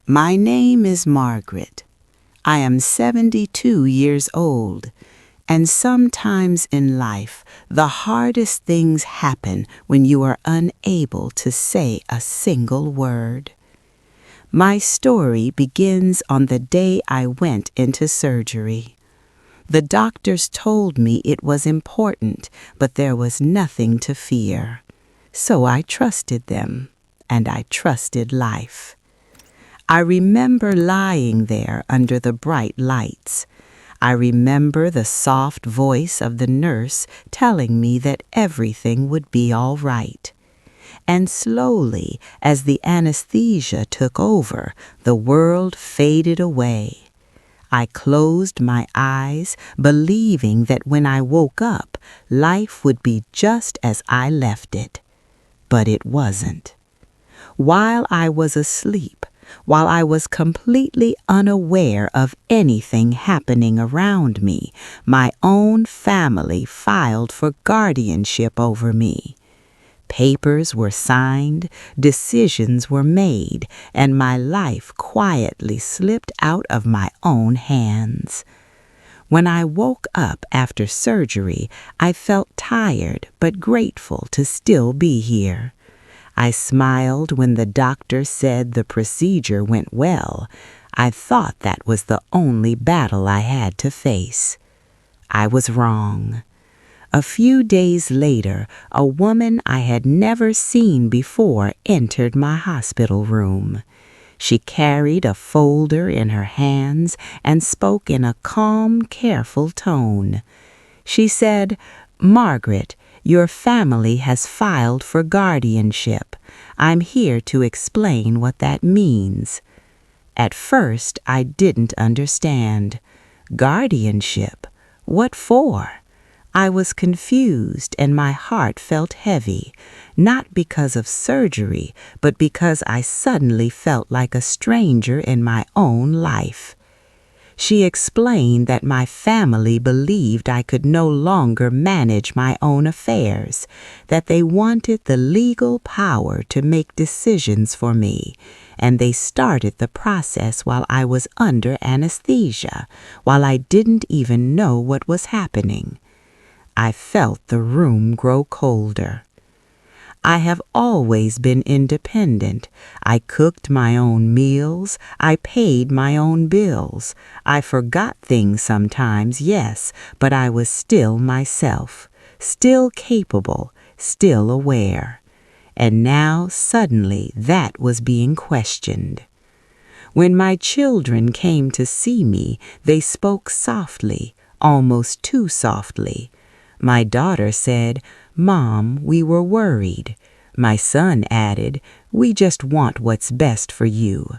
My name is Margaret. I am 72 years old, and sometimes in life, the hardest things happen when you are unable to say a single word. My story begins on the day I went into surgery. The doctors told me it was important, but there was nothing to fear. So I trusted them, and I trusted life. I remember lying there under the bright lights. I remember the soft voice of the nurse telling me that everything would be all right. And slowly, as the anesthesia took over, the world faded away. I closed my eyes, believing that when I woke up, life would be just as I left it. But it wasn't. While I was asleep, while I was completely unaware of anything happening around me, my own family filed for guardianship over me. Papers were signed, decisions were made, and my life quietly slipped out of my own hands. When I woke up after surgery, I felt tired but grateful to still be here. I smiled when the doctor said the procedure went well. I thought that was the only battle I had to face. I was wrong. A few days later, a woman I had never seen before entered my hospital room. She carried a folder in her hands and spoke in a calm, careful tone. She said, "Margaret, your family has filed for guardianship. I'm here to explain what that means." At first, I didn't understand. Guardianship? What for? I was confused and my heart felt heavy, not because of surgery, but because I suddenly felt like a stranger in my own life. She explained that my family believed I could no longer manage my own affairs, that they wanted the legal power to make decisions for me, and they started the process while I was under anesthesia, while I didn't even know what was happening. I felt the room grow colder. I have always been independent. I cooked my own meals. I paid my own bills. I forgot things sometimes, yes, but I was still myself, still capable, still aware. And now, suddenly, that was being questioned. When my children came to see me, they spoke softly, almost too softly. My daughter said, "Mom, we were worried." My son added, "We just want what's best for you."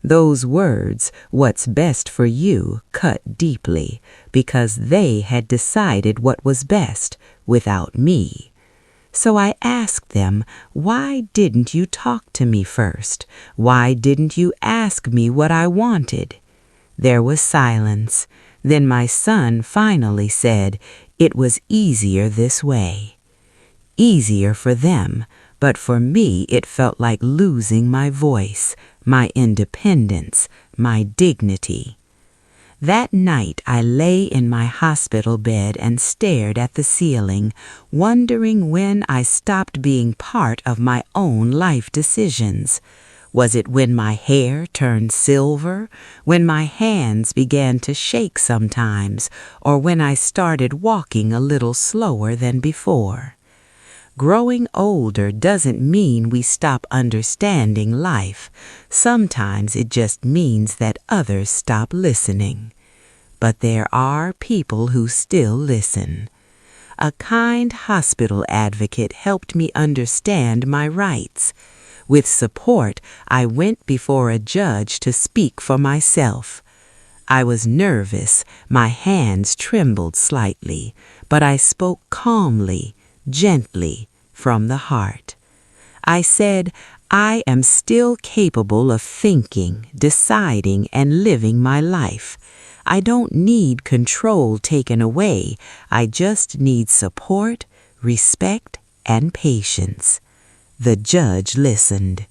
Those words, "what's best for you," cut deeply, because they had decided what was best without me. So I asked them, "Why didn't you talk to me first? Why didn't you ask me what I wanted?" There was silence. Then my son finally said, "It was easier this way." Easier for them, but for me it felt like losing my voice, my independence, my dignity. That night I lay in my hospital bed and stared at the ceiling, wondering when I stopped being part of my own life decisions. Was it when my hair turned silver, when my hands began to shake sometimes, or when I started walking a little slower than before? Growing older doesn't mean we stop understanding life. Sometimes it just means that others stop listening. But there are people who still listen. A kind hospital advocate helped me understand my rights. With support, I went before a judge to speak for myself. I was nervous, my hands trembled slightly, but I spoke calmly, gently, from the heart. I said, "I am still capable of thinking, deciding, and living my life. I don't need control taken away. I just need support, respect, and patience." The judge listened,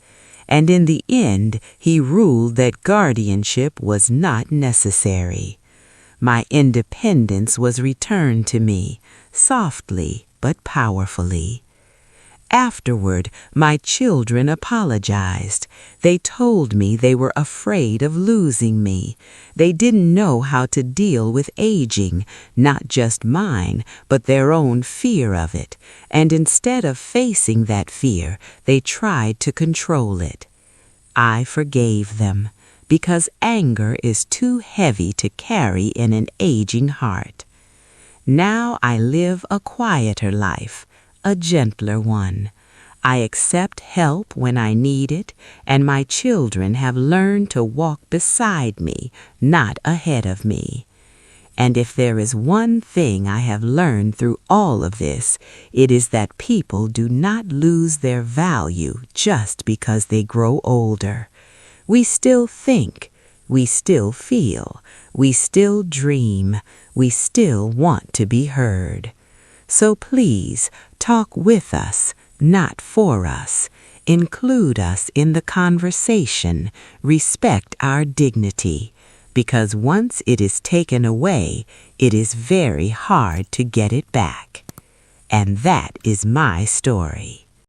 and in the end he ruled that guardianship was not necessary. My independence was returned to me, softly but powerfully. Afterward, my children apologized. They told me they were afraid of losing me. They didn't know how to deal with aging, not just mine, but their own fear of it. And instead of facing that fear, they tried to control it. I forgave them, because anger is too heavy to carry in an aging heart. Now I live a quieter life, a gentler one. I accept help when I need it, and my children have learned to walk beside me, not ahead of me. And if there is one thing I have learned through all of this, it is that people do not lose their value just because they grow older. We still think, we still feel, we still dream, we still want to be heard. So please, talk with us, not for us. Include us in the conversation. Respect our dignity. Because once it is taken away, it is very hard to get it back. And that is my story.